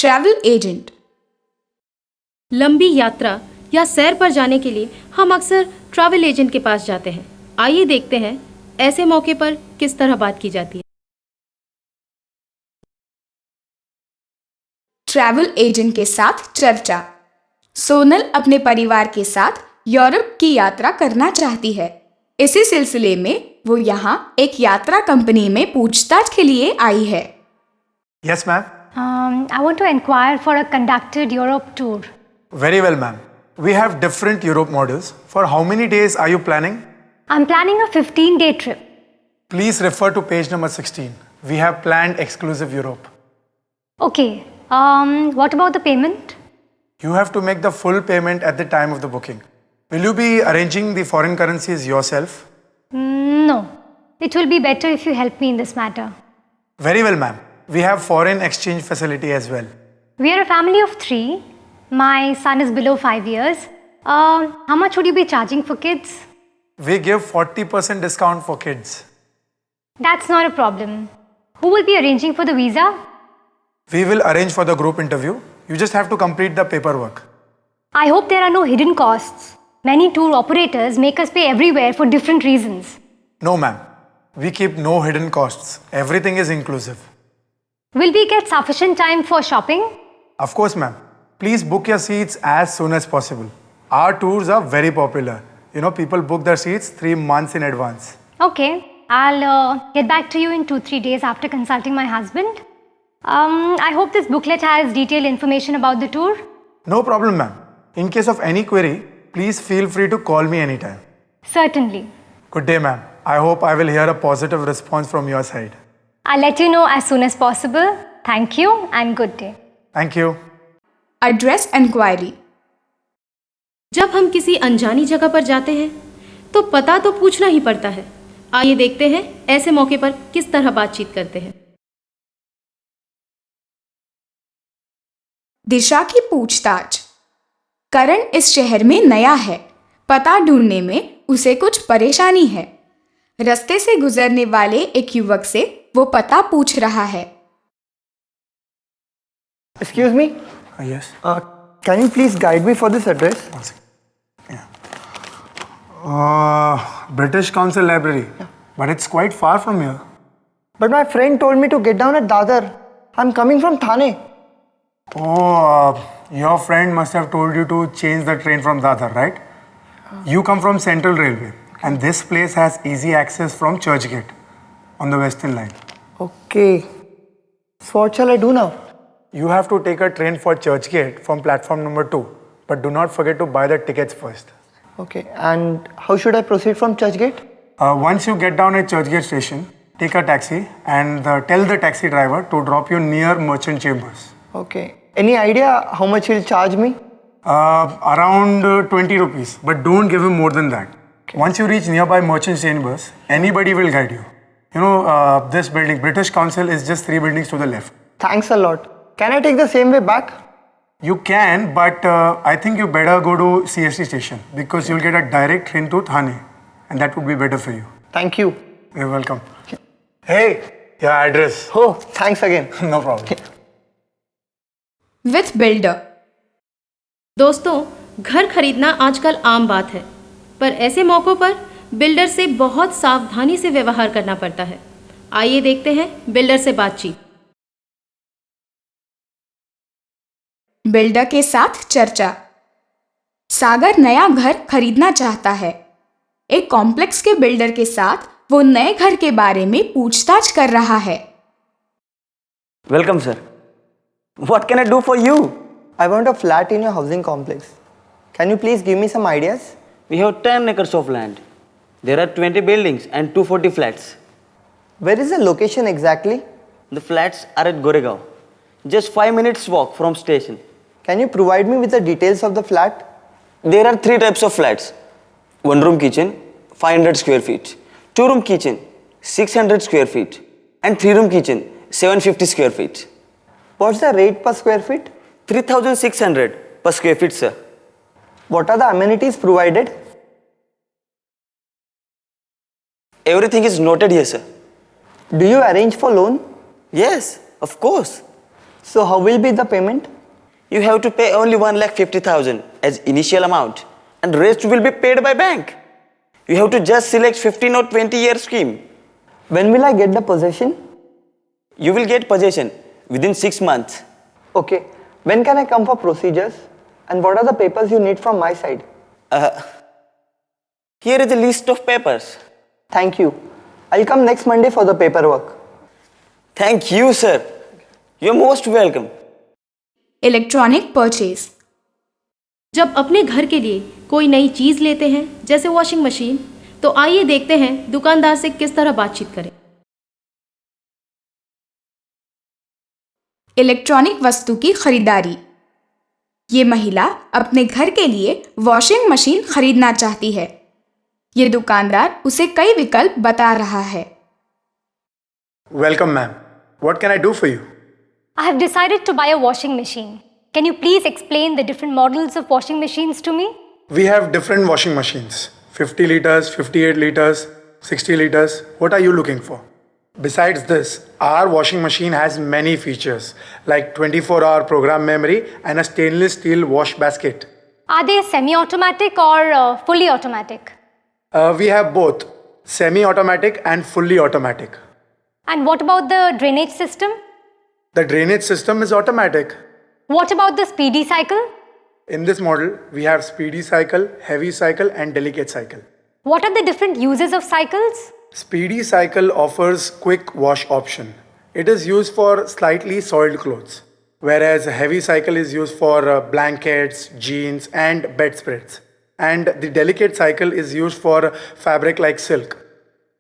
Travel agent. लंबी यात्रा या सैर पर जाने के लिए हम अक्सर ट्रैवल एजेंट के पास जाते हैं। आइए देखते हैं ऐसे मौके पर किस तरह बात की जाती है। ट्रैवल एजेंट के साथ चर्चा। सोनल अपने परिवार के साथ यूरोप की यात्रा करना चाहती है। इसी सिलसिले में वो यहाँ एक यात्रा कंपनी में पूछताछ के लिए आई है। Yes, ma'am. I want to inquire for a conducted Europe tour. Very well, ma'am. We have different Europe models. For how many days are you planning? I'm planning a 15-day trip. Please refer to page number 16. We have planned exclusive Europe. Okay. What about the payment? You have to make the full payment at the time of the booking. Will you be arranging the foreign currencies yourself? No. It will be better if you help me in this matter. Very well, ma'am. We have foreign exchange facility as well. We are a family of 3. My son is below 5 years. How much would you be charging for kids? We give 40% discount for kids. That's not a problem. Who will be arranging for the visa? We will arrange for the group interview. You just have to complete the paperwork. I hope there are no hidden costs. Many tour operators make us pay everywhere for different reasons. No, ma'am. We keep no hidden costs. Everything is inclusive. Will we get sufficient time for shopping? Of course, ma'am. Please book your seats as soon as possible. Our tours are very popular. You know, people book their seats 3 months in advance. Okay. I'll get back to you in 2-3 days after consulting my husband. I hope this booklet has detailed information about the tour. No problem, ma'am. In case of any query, please feel free to call me anytime. Certainly. Good day, ma'am. I hope I will hear a positive response from your side. I'll let you know as soon as possible. Thank you and good day. Thank you. Address inquiry. जब हम किसी अनजानी जगह पर जाते हैं तो पता तो पूछना ही पड़ता है। आइए देखते हैं ऐसे मौके पर किस तरह बातचीत करते हैं। दिशा की पूछताछ। करण इस शहर में नया है। पता ढूंढने में उसे कुछ परेशानी है। रास्ते से गुजरने वाले एक युवक से वो पता पूछ रहा है। Excuse me? Yes. Can you please guide me for this address? One second. Yeah. British Council Library. Yeah. But it's quite far from here. But my friend told me to get down at Dadar. I'm coming from Thane. Oh, your friend must have told you to change the train from Dadar, right? You come from Central Railway. And this place has easy access from Churchgate on the Western Line. Okay. So what shall I do now? You have to take a train for Churchgate from platform number 2. But do not forget to buy the tickets first. Okay. And how should I proceed from Churchgate? Once you get down at Churchgate station, take a taxi and tell the taxi driver to drop you near Merchant Chambers. Okay. Any idea how much he'll charge me? Around 20 rupees. But don't give him more than that. Okay. Once you reach nearby Merchant Chambers, anybody will guide you. You know, this building, British Council, is just 3 buildings to the left. Thanks a lot. Can I take the same way back? You can, but I think you better go to CST station because you'll get a direct train to Thane and that would be better for you. Thank you. You're welcome. Hey, your address. Oh, thanks again. No problem. With builder. दोस्तों, घर खरीदना आजकल आम बात है, पर ऐसे मौक़ों पर बिल्डर से बहुत सावधानी से व्यवहार करना पड़ता है। आइए देखते हैं बिल्डर से बातचीत। बिल्डर के साथ चर्चा। सागर नया घर खरीदना चाहता है। एक कॉम्प्लेक्स के बिल्डर के साथ वो नए घर के बारे में पूछताछ कर रहा है। Welcome, sir. What can I do for you? I want a flat in your housing complex. Can you please give me some ideas? We have 10 acres of land. There are 20 buildings and 240 flats. Where is the location exactly? The flats are at Goregaon. Just 5 minutes walk from station. Can you provide me with the details of the flat? There are 3 types of flats. 1 room kitchen, 500 square feet. 2 room kitchen, 600 square feet. And 3 room kitchen, 750 square feet. What's the rate per square feet? 3,600 per square feet, sir. What are the amenities provided? Everything is noted here, sir. Do you arrange for loan? Yes, of course. So how will be the payment? You have to pay only 1,50,000 as initial amount and rest will be paid by bank. You have to just select 15 or 20 year scheme. When will I get the possession? You will get possession within 6 months. Okay. When can I come for procedures? And what are the papers you need from my side? Here is a list of papers. Thank you. I'll come next Monday for the paperwork. Thank you, sir. You're most welcome. Electronic purchase. जब अपने घर के लिए कोई नई चीज़ लेते हैं जैसे वॉशिंग मशीन, तो आइए देखते हैं दुकानदार से किस तरह बातचीत करें। इलेक्ट्रॉनिक वस्तु की खरीदारी। ये महिला अपने घर के लिए वॉशिंग मशीन खरीदना चाहती है। ये दुकानदार उसे कई विकल्प बता रहा है। Welcome, ma'am. What can I do for you? I have decided to buy a washing machine. Can you please explain the different models of washing machines to me? We have different washing machines. 50 liters, 58 liters, 60 liters. What are you looking for? Besides this, our washing machine has many features like 24-hour program memory and a stainless steel wash basket. Are they semi-automatic or fully automatic? We have both semi-automatic and fully automatic. And what about the drainage system? The drainage system is automatic. What about the speedy cycle? In this model, we have speedy cycle, heavy cycle and delicate cycle. What are the different uses of cycles? Speedy cycle offers quick wash option. It is used for slightly soiled clothes, whereas heavy cycle is used for blankets, jeans and bedspreads. And the delicate cycle is used for fabric like silk.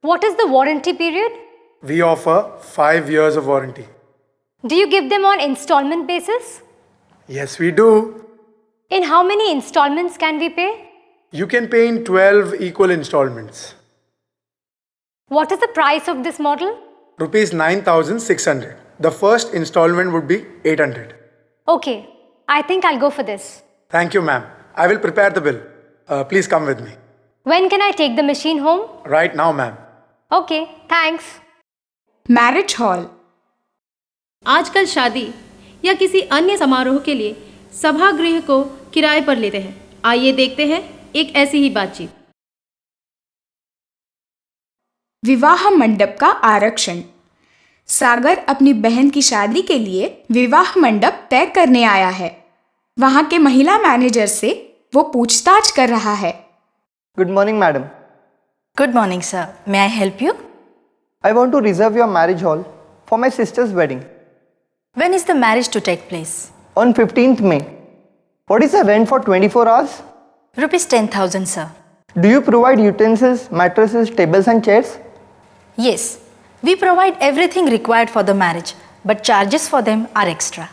What is the warranty period? We offer 5 years of warranty. Do you give them on installment basis? Yes, we do. In how many installments can we pay? You can pay in 12 equal installments. What is the price of this model? Rupees 9,600. The first installment would be 800. Okay, I think I'll go for this. Thank you, ma'am. I will prepare the bill. Please come with me. When can I take the machine home? Right now, ma'am. Okay, thanks. Marriage hall. आजकल शादी या किसी अन्य समारोह के लिए सभागृह को किराए पर लेते हैं। आइए देखते हैं एक ऐसी ही बातचीत। विवाह मंडप का आरक्षण। सागर अपनी बहन की शादी के लिए विवाह मंडप तय करने आया है। वहां के महिला मैनेजर से वो पूछताछ कर रहा है। Good morning, madam. Good morning, sir. May I help you? I want to reserve your marriage hall for my sister's wedding When is the marriage to take place? on 15th May. What is the rent for 24 hours? Rupees 10,000, sir. Do you provide utensils, mattresses, tables and chairs? Yes, we provide everything required for the marriage, but charges for them are extra.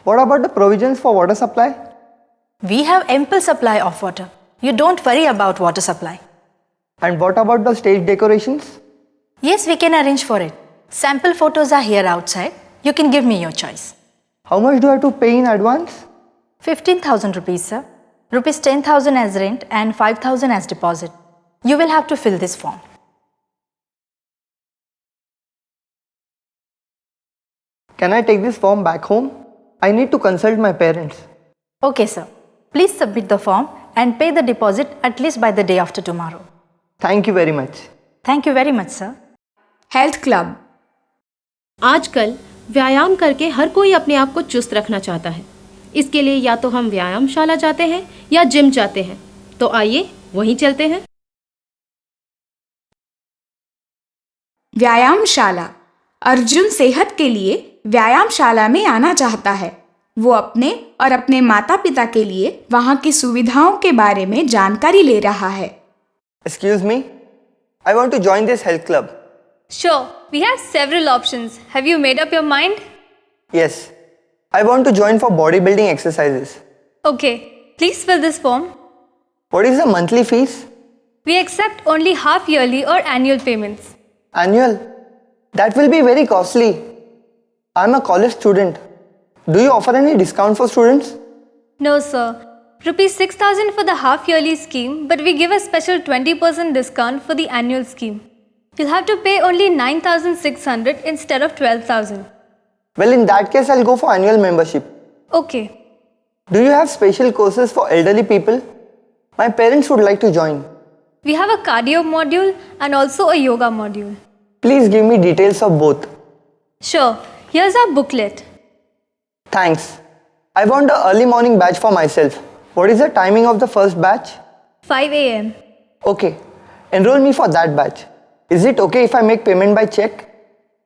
What about the provisions for water supply? We have ample supply of water. You don't worry about water supply. And what about the stage decorations? Yes, we can arrange for it. Sample photos are here outside. You can give me your choice. How much do I have to pay in advance? 15,000 rupees, sir. Rupees 10,000 as rent and 5,000 as deposit. You will have to fill this form. Can I take this form back home? I need to consult my parents. Okay, sir. Please submit the form and pay the deposit at least by the day after tomorrow. Thank you very much. Thank you very much, sir. Health club. आजकल व्यायाम करके हर कोई अपने आप को चुस्त रखना चाहता है। इसके लिए या तो हम व्यायामशाला जाते हैं या जिम जाते हैं। तो आइए वहीं चलते हैं। व्यायामशाला। अर्जुन सेहत के लिए व्यायामशाला में आना चाहता है। वो अपने और अपने माता पिता के लिए वहाँ की सुविधाओं के बारे में जानकारी ले रहा है। Excuse me? I want to join this health club. Sure, we have several options. Have you made up your mind? Yes. I want to join for bodybuilding exercises. Okay, please fill this form. What is the monthly fees? We accept only half yearly or annual payments. Annual? That will be very costly. I'm a college student. Do you offer any discount for students? No, sir. Rupees 6,000 for the half yearly scheme, but we give a special 20% discount for the annual scheme. You'll have to pay only 9,600 instead of 12,000. Well, in that case, I'll go for annual membership. Okay. Do you have special courses for elderly people? My parents would like to join. We have a cardio module and also a yoga module. Please give me details of both. Sure. Here's our booklet. Thanks. I want an early morning batch for myself. What is the timing of the first batch? 5 a.m. Okay. Enroll me for that batch. Is it okay if I make payment by check?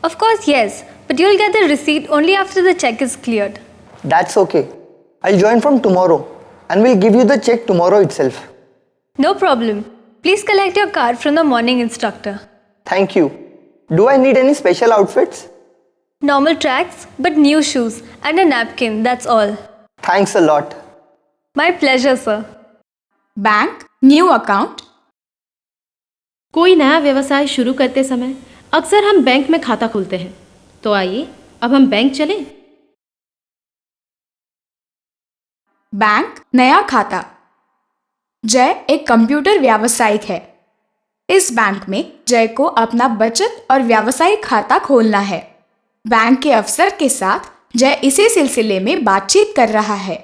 Of course, yes. But you'll get the receipt only after the check is cleared. That's okay. I'll join from tomorrow and will give you the check tomorrow itself. No problem. Please collect your card from the morning instructor. Thank you. Do I need any special outfits? Normal tracks, but new shoes and a napkin, that's all. Thanks a lot. My pleasure, sir. Bank, new account. कोई नया व्यवसाय शुरू करते समय अक्सर हम bank में खाता खोलते हैं। तो आइए अब हम बैंक चलें। बैंक, नया खाता। जय एक कंप्यूटर व्यावसायिक है। इस बैंक में जय को अपना बचत और व्यावसायिक खाता खोलना है। बैंक के अफसर के साथ जय इसी सिलसिले में बातचीत कर रहा है।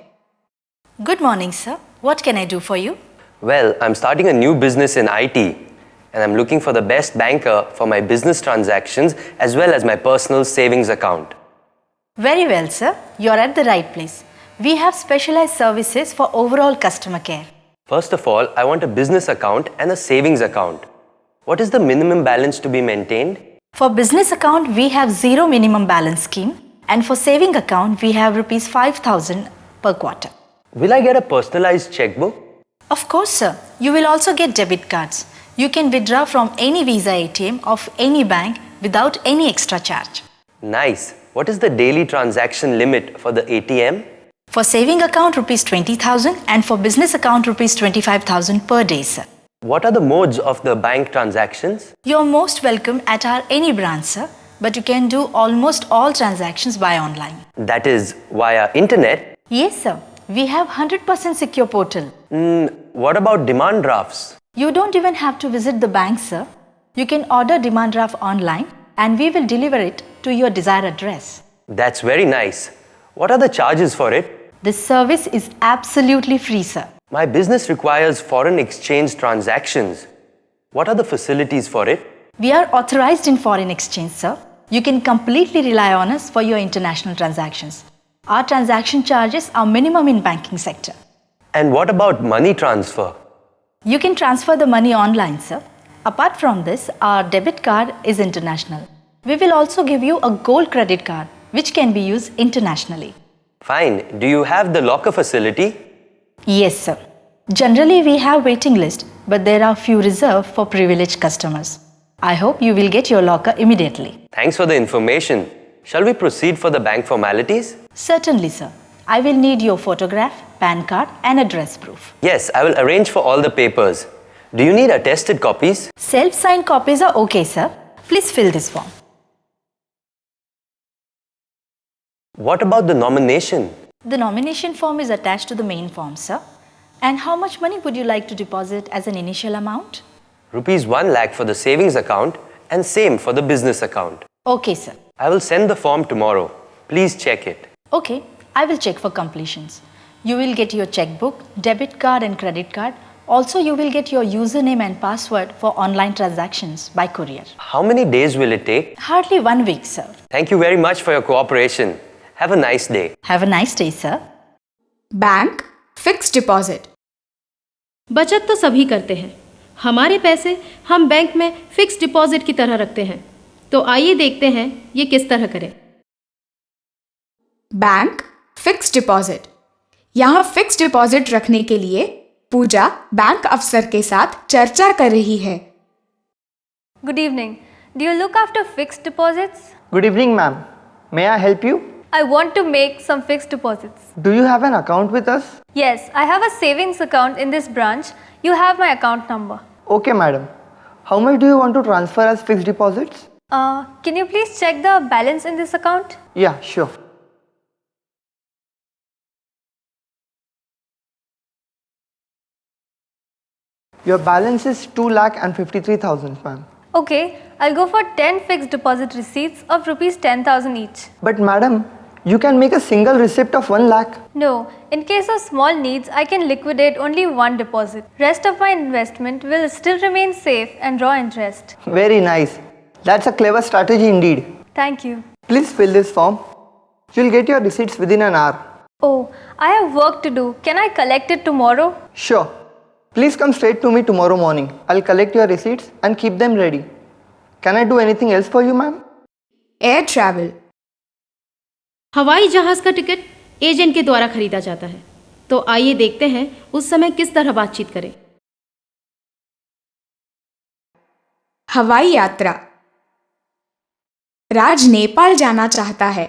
Good morning, sir. What can I do for you? Well, I'm starting a new business in IT and I'm looking for the best banker for my business transactions as well as my personal savings account. Very well, sir. You're at the right place. We have specialized services for overall customer care. First of all, I want a business account and a savings account. What is the minimum balance to be maintained? For business account, we have zero minimum balance scheme, and for saving account, we have rupees 5,000 per quarter. Will I get a personalized checkbook? Of course, sir. You will also get debit cards. You can withdraw from any Visa ATM of any bank without any extra charge. Nice. What is the daily transaction limit for the ATM? For saving account, rupees 20,000, and for business account, rupees 25,000 per day, sir. What are the modes of the bank transactions? You're most welcome at our any branch, sir. But you can do almost all transactions by online. That is via internet? Yes, sir. We have 100% secure portal. What about demand drafts? You don't even have to visit the bank, sir. You can order demand draft online and we will deliver it to your desired address. That's very nice. What are the charges for it? This service is absolutely free, sir. My business requires foreign exchange transactions. What are the facilities for it? We are authorized in foreign exchange, sir. You can completely rely on us for your international transactions. Our transaction charges are minimum in banking sector. And what about money transfer? You can transfer the money online, sir. Apart from this, our debit card is international. We will also give you a gold credit card, which can be used internationally. Fine. Do you have the locker facility? Yes, sir. Generally, we have waiting list, but there are few reserved for privileged customers. I hope you will get your locker immediately. Thanks for the information. Shall we proceed for the bank formalities? Certainly, sir. I will need your photograph, PAN card and address proof. Yes, I will arrange for all the papers. Do you need attested copies? Self-signed copies are okay, sir. Please fill this form. What about the nomination? The nomination form is attached to the main form, sir. And how much money would you like to deposit as an initial amount? Rupees 1 lakh for the savings account and same for the business account. Okay, sir. I will send the form tomorrow. Please check it. Okay, I will check for completions. You will get your checkbook, debit card and credit card. Also, you will get your username and password for online transactions by courier. How many days will it take? Hardly 1 week, sir. Thank you very much for your cooperation. Have a nice day. Have a nice day, sir. Bank, fixed deposit. बचत तो सभी करते हैं। हमारे पैसे हम bank में fix deposit की तरह रखते हैं। तो आइए देखते हैं ये किस तरह करें। Bank, fixed deposit. यहाँ फिक्स्ड डिपॉजिट रखने के लिए पूजा बैंक अफसर के साथ चर्चा कर रही है। Good evening. Do you look after fixed deposits? Good evening, ma'am. May I help you? I want to make some fixed deposits. Do you have an account with us? Yes, I have a savings account in this branch. You have my account number. Okay, madam. How much do you want to transfer as fixed deposits? Can you please check the balance in this account? Yeah, sure. Your balance is 2,53,000, ma'am. Okay, I'll go for 10 fixed deposit receipts of rupees 10,000 each. But madam, you can make a single receipt of 1 lakh. No, in case of small needs, I can liquidate only one deposit. Rest of my investment will still remain safe and draw interest. Very nice. That's a clever strategy indeed. Thank you. Please fill this form. You'll get your receipts within an hour. Oh, I have work to do. Can I collect it tomorrow? Sure. Please come straight to me tomorrow morning. I'll collect your receipts and keep them ready. Can I do anything else for you, ma'am? Air travel. हवाई जहाज का ticket agent के द्वारा खरीदा जाता है, तो आइए देखते हैं उस समय किस तरह बातचीत करें। हवाई यात्रा। राज नेपाल जाना चाहता है।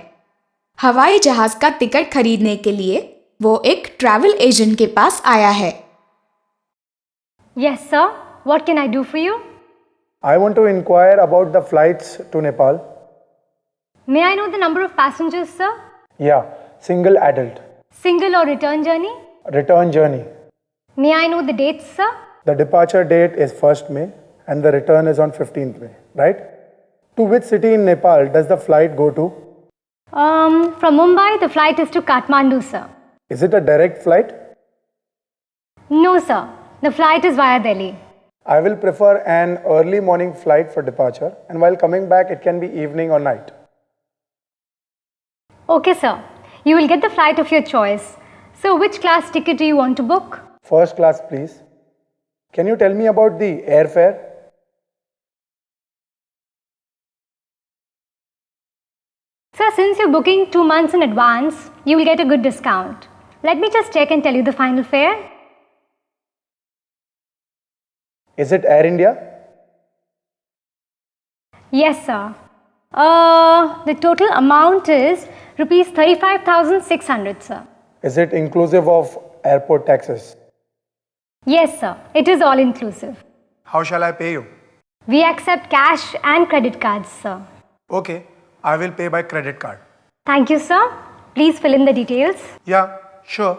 हवाई जहाज का टिकट खरीदने के लिए वो एक ट्रैवल एजेंट के पास आया है। Yes, sir. What can I do for you? I want to inquire about the flights to Nepal. May I know the number of passengers, sir? Yeah, single adult. Single or return journey? Return journey. May I know the dates, sir? The departure date is 1st May and the return is on 15th May, right? To which city in Nepal does the flight go to? From Mumbai, the flight is to Kathmandu, sir. Is it a direct flight? No, sir. The flight is via Delhi. I will prefer an early morning flight for departure, and while coming back it can be evening or night. Okay, sir. You will get the flight of your choice. So, which class ticket do you want to book? First class, please. Can you tell me about the airfare? Sir, since you're booking 2 months in advance, you will get a good discount. Let me just check and tell you the final fare. Is it Air India? Yes, sir. The total amount is rupees 35,600, sir. Is it inclusive of airport taxes? Yes, sir. It is all inclusive. How shall I pay you? We accept cash and credit cards, sir. Okay, I will pay by credit card. Thank you, sir. Please fill in the details. Yeah, sure.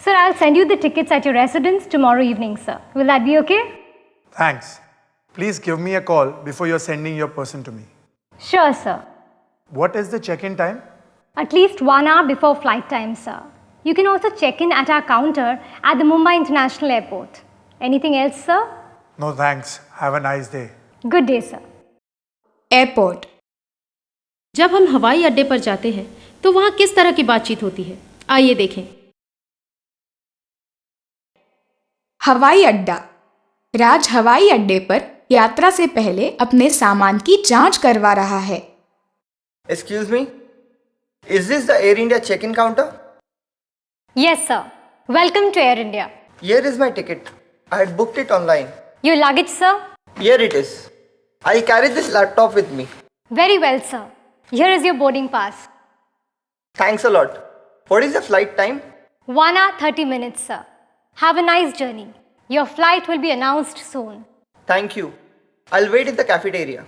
Sir, I'll send you the tickets at your residence tomorrow evening, sir. Will that be okay? Thanks. Please give me a call before you're sending your person to me. Sure, sir. What is the check-in time? At least 1 hour before flight time, sir. You can also check in at our counter at the Mumbai International Airport. Anything else, sir? No thanks. Have a nice day. Good day, sir. Airport. जब हम हवाई अड्डे पर जाते हैं तो वहाँ किस तरह की बातचीत होती है, आइए देखें। हवाई अड्डा। राज हवाई अड्डे पर यात्रा से पहले अपने सामान की जांच करवा रहा है। Excuse me? Is this the Air India check-in counter? Yes, sir. Welcome to Air India. Here is my ticket. I had booked it online. Your luggage, sir? Here it is. I'll carry this laptop with me. Very well, sir. Here is your boarding pass. Thanks a lot. What is the flight time? 1 hour 30 minutes, sir. Have a nice journey. Your flight will be announced soon. Thank you. I'll wait in the cafeteria.